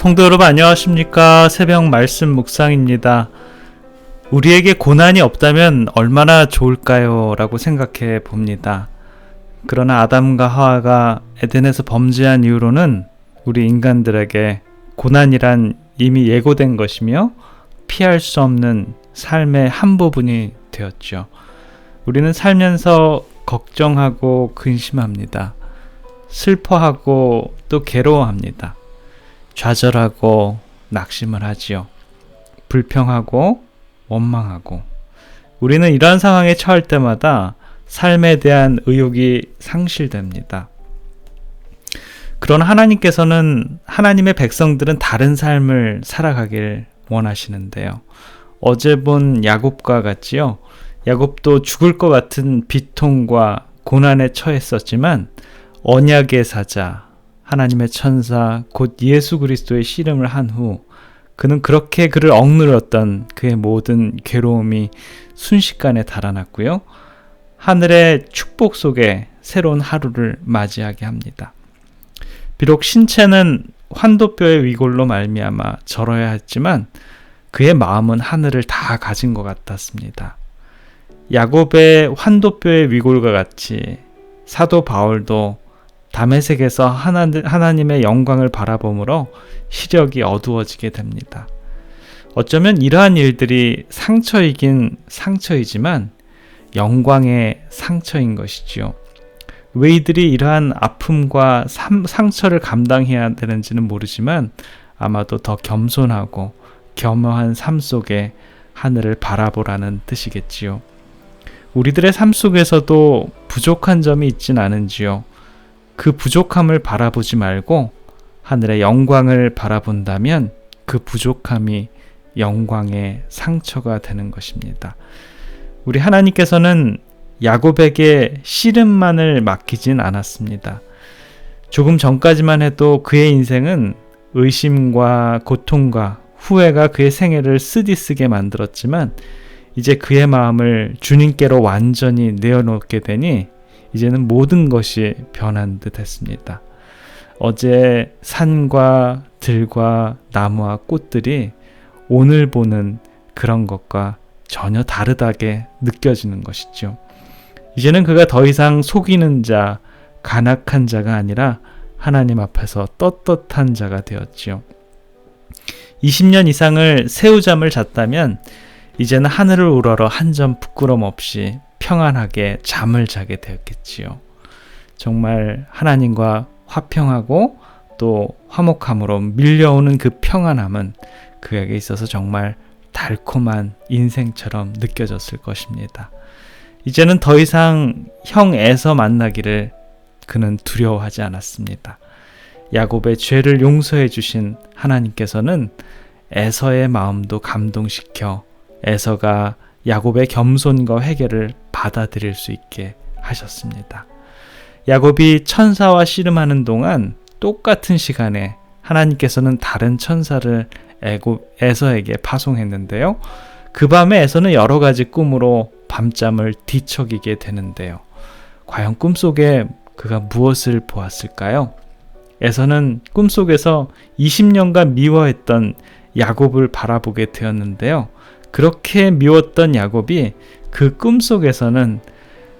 성도 여러분 안녕하십니까? 새벽 말씀 묵상입니다. 우리에게 고난이 없다면 얼마나 좋을까요? 라고 생각해 봅니다. 그러나 아담과 하와가 에덴에서 범죄한 이후로는 우리 인간들에게 고난이란 이미 예고된 것이며 피할 수 없는 삶의 한 부분이 되었죠. 우리는 살면서 걱정하고 근심합니다. 슬퍼하고 또 괴로워합니다. 좌절하고 낙심을 하지요. 불평하고 원망하고. 우리는 이러한 상황에 처할 때마다 삶에 대한 의욕이 상실됩니다. 그러나 하나님께서는 하나님의 백성들은 다른 삶을 살아가길 원하시는데요. 어제 본 야곱과 같지요. 야곱도 죽을 것 같은 비통과 고난에 처했었지만 언약의 사자, 하나님의 천사, 곧 예수 그리스도의 씨름을 한 후 그는 그렇게 그를 억눌렀던 그의 모든 괴로움이 순식간에 달아났고요. 하늘의 축복 속에 새로운 하루를 맞이하게 합니다. 비록 신체는 환도뼈의 위골로 말미암아 절어야 했지만 그의 마음은 하늘을 다 가진 것 같았습니다. 야곱의 환도뼈의 위골과 같이 사도 바울도 다메섹에서 하나님의 영광을 바라보므로 시력이 어두워지게 됩니다. 어쩌면 이러한 일들이 상처이긴 상처이지만 영광의 상처인 것이지요. 왜 이들이 이러한 아픔과 상처를 감당해야 되는지는 모르지만 아마도 더 겸손하고 겸허한 삶 속에 하늘을 바라보라는 뜻이겠지요. 우리들의 삶 속에서도 부족한 점이 있진 않은지요. 그 부족함을 바라보지 말고 하늘의 영광을 바라본다면 그 부족함이 영광의 상처가 되는 것입니다. 우리 하나님께서는 야곱에게 씨름만을 맡기진 않았습니다. 조금 전까지만 해도 그의 인생은 의심과 고통과 후회가 그의 생애를 쓰디쓰게 만들었지만 이제 그의 마음을 주님께로 완전히 내어놓게 되니 이제는 모든 것이 변한 듯 했습니다. 어제 산과 들과 나무와 꽃들이 오늘 보는 그런 것과 전혀 다르다게 느껴지는 것이죠. 이제는 그가 더 이상 속이는 자, 간악한 자가 아니라 하나님 앞에서 떳떳한 자가 되었지요. 20년 이상을 새우잠을 잤다면 이제는 하늘을 우러러 한 점 부끄럼 없이 평안하게 잠을 자게 되었겠지요. 정말 하나님과 화평하고 또 화목함으로 밀려오는 그 평안함은 그에게 있어서 정말 달콤한 인생처럼 느껴졌을 것입니다. 이제는 더 이상 형 에서 만나기를 그는 두려워하지 않았습니다. 야곱의 죄를 용서해 주신 하나님께서는 에서의 마음도 감동시켜 에서가 야곱의 겸손과 회개를 받아들일 수 있게 하셨습니다. 야곱이 천사와 씨름하는 동안 똑같은 시간에 하나님께서는 다른 천사를 에서에게 파송했는데요. 그 밤에 에서는 여러 가지 꿈으로 밤잠을 뒤척이게 되는데요. 과연 꿈속에 그가 무엇을 보았을까요? 에서는 꿈속에서 20년간 미워했던 야곱을 바라보게 되었는데요. 그렇게 미웠던 야곱이 그 꿈속에서는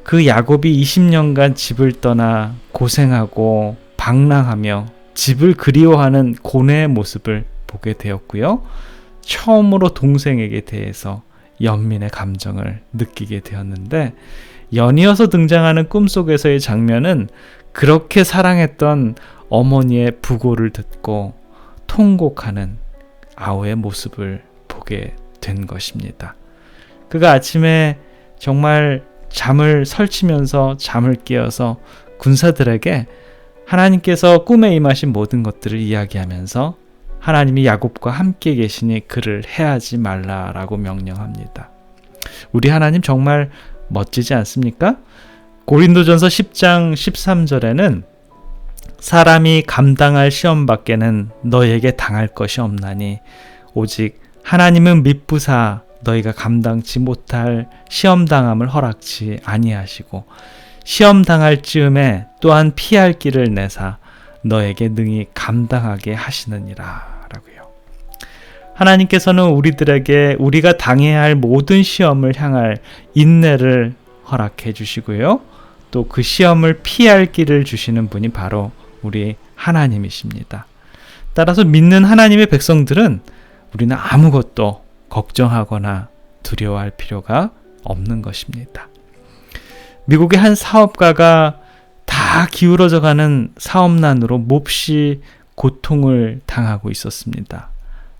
그 야곱이 20년간 집을 떠나 고생하고 방랑하며 집을 그리워하는 고뇌의 모습을 보게 되었고요. 처음으로 동생에게 대해서 연민의 감정을 느끼게 되었는데 연이어서 등장하는 꿈속에서의 장면은 그렇게 사랑했던 어머니의 부고를 듣고 통곡하는 아우의 모습을 보게 된 것입니다. 그가 아침에 정말 잠을 설치면서 잠을 깨어서 군사들에게 하나님께서 꿈에 임하신 모든 것들을 이야기하면서 하나님이 야곱과 함께 계시니 그를 해하지 말라라고 명령합니다. 우리 하나님 정말 멋지지 않습니까? 고린도전서 10장 13절에는 사람이 감당할 시험 밖에는 너에게 당할 것이 없나니 오직 하나님은 미쁘사 너희가 감당치 못할 시험당함을 허락치 아니하시고 시험당할 즈음에 또한 피할 길을 내사 너에게 능히 감당하게 하시느니라 하나님께서는 우리들에게 우리가 당해야 할 모든 시험을 향할 인내를 허락해 주시고요. 또 그 시험을 피할 길을 주시는 분이 바로 우리 하나님이십니다. 따라서 믿는 하나님의 백성들은 우리는 아무것도 걱정하거나 두려워할 필요가 없는 것입니다. 미국의 한 사업가가 다 기울어져가는 사업난으로 몹시 고통을 당하고 있었습니다.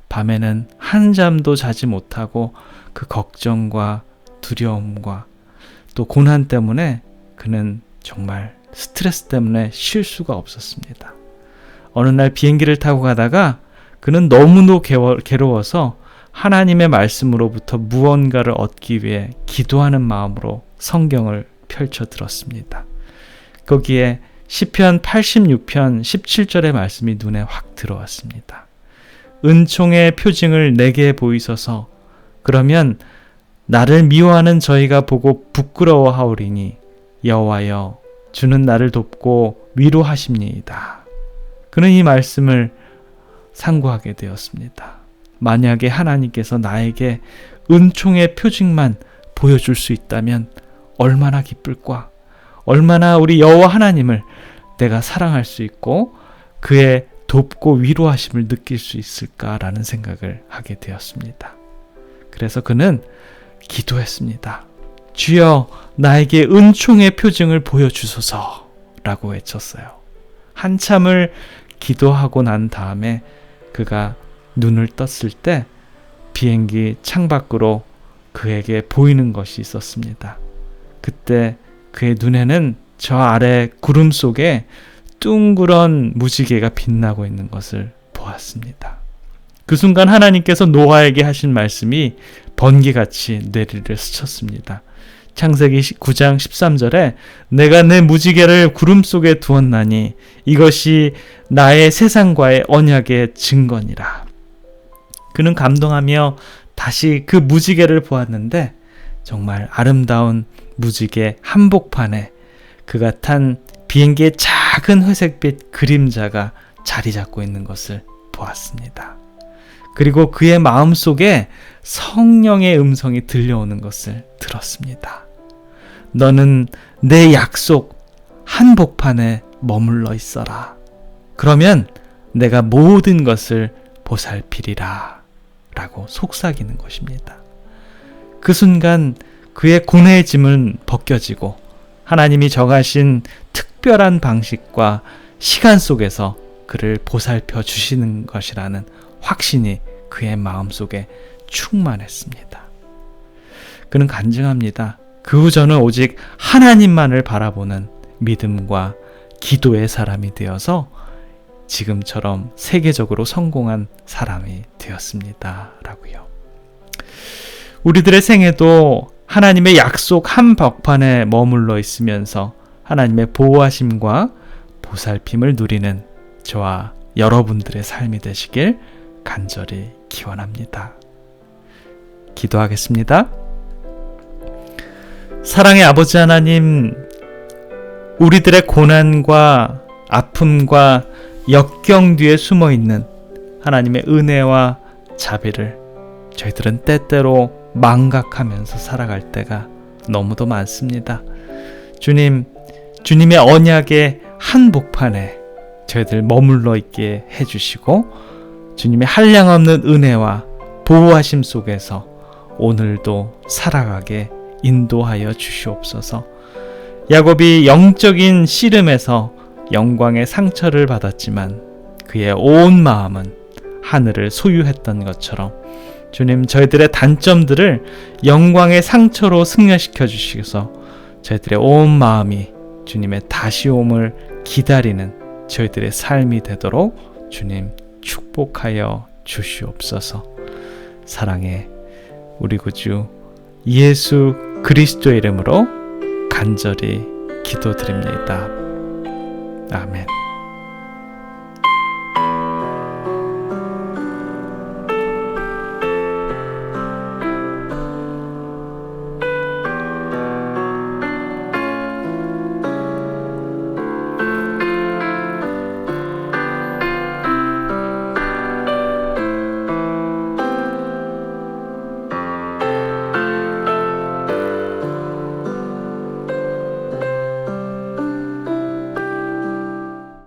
밤에는 한잠도 자지 못하고 그 걱정과 두려움과 또 고난 때문에 그는 정말 스트레스 때문에 쉴 수가 없었습니다. 어느 날 비행기를 타고 가다가 그는 너무도 괴로워서 하나님의 말씀으로부터 무언가를 얻기 위해 기도하는 마음으로 성경을 펼쳐 들었습니다. 거기에 시편 86편 17절의 말씀이 눈에 확 들어왔습니다. 은총의 표징을 내게 보이소서. 그러면 나를 미워하는 저희가 보고 부끄러워하오리니 여호와여 주는 나를 돕고 위로하십니이다. 그는 이 말씀을 상고하게 되었습니다. 만약에 하나님께서 나에게 은총의 표징만 보여줄 수 있다면 얼마나 기쁠까? 얼마나 우리 여호와 하나님을 내가 사랑할 수 있고 그의 돕고 위로하심을 느낄 수 있을까라는 생각을 하게 되었습니다. 그래서 그는 기도했습니다. 주여 나에게 은총의 표징을 보여주소서 라고 외쳤어요. 한참을 기도하고 난 다음에 그가 눈을 떴을 때 비행기 창밖으로 그에게 보이는 것이 있었습니다. 그때 그의 눈에는 저 아래 구름 속에 둥그런 무지개가 빛나고 있는 것을 보았습니다. 그 순간 하나님께서 노아에게 하신 말씀이 번개같이 뇌리를 스쳤습니다. 창세기 9장 13절에 내가 내 무지개를 구름 속에 두었나니 이것이 나의 세상과의 언약의 증거니라. 그는 감동하며 다시 그 무지개를 보았는데 정말 아름다운 무지개 한복판에 그가 탄 비행기의 작은 회색빛 그림자가 자리 잡고 있는 것을 보았습니다. 그리고 그의 마음속에 성령의 음성이 들려오는 것을 들었습니다. 너는 내 약속 한복판에 머물러 있어라. 그러면 내가 모든 것을 보살피리라 라고 속삭이는 것입니다. 그 순간 그의 고뇌의 짐은 벗겨지고 하나님이 정하신 특별한 방식과 시간 속에서 그를 보살펴 주시는 것이라는 확신이 그의 마음속에 충만했습니다. 그는 간증합니다. 그 후 저는 오직 하나님만을 바라보는 믿음과 기도의 사람이 되어서 지금처럼 세계적으로 성공한 사람이 되었습니다. 라고요. 우리들의 생애도 하나님의 약속 한복판에 머물러 있으면서 하나님의 보호하심과 보살핌을 누리는 저와 여러분들의 삶이 되시길 간절히 기원합니다. 기도하겠습니다. 사랑의 아버지 하나님, 우리들의 고난과 아픔과 역경 뒤에 숨어있는 하나님의 은혜와 자비를 저희들은 때때로 망각하면서 살아갈 때가 너무도 많습니다. 주님, 주님의 언약의 한복판에 저희들 머물러 있게 해주시고 주님의 한량없는 은혜와 보호하심 속에서 오늘도 살아가게 인도하여 주시옵소서. 야곱이 영적인 씨름에서 영광의 상처를 받았지만 그의 온 마음은 하늘을 소유했던 것처럼 주님, 저희들의 단점들을 영광의 상처로 승려시켜 주시셔서 저희들의 온 마음이 주님의 다시 옴을 기다리는 저희들의 삶이 되도록 주님 축복하여 주시옵소서. 사랑해 우리 구주 예수 그리스도의 이름으로 간절히 기도드립니다. 아멘.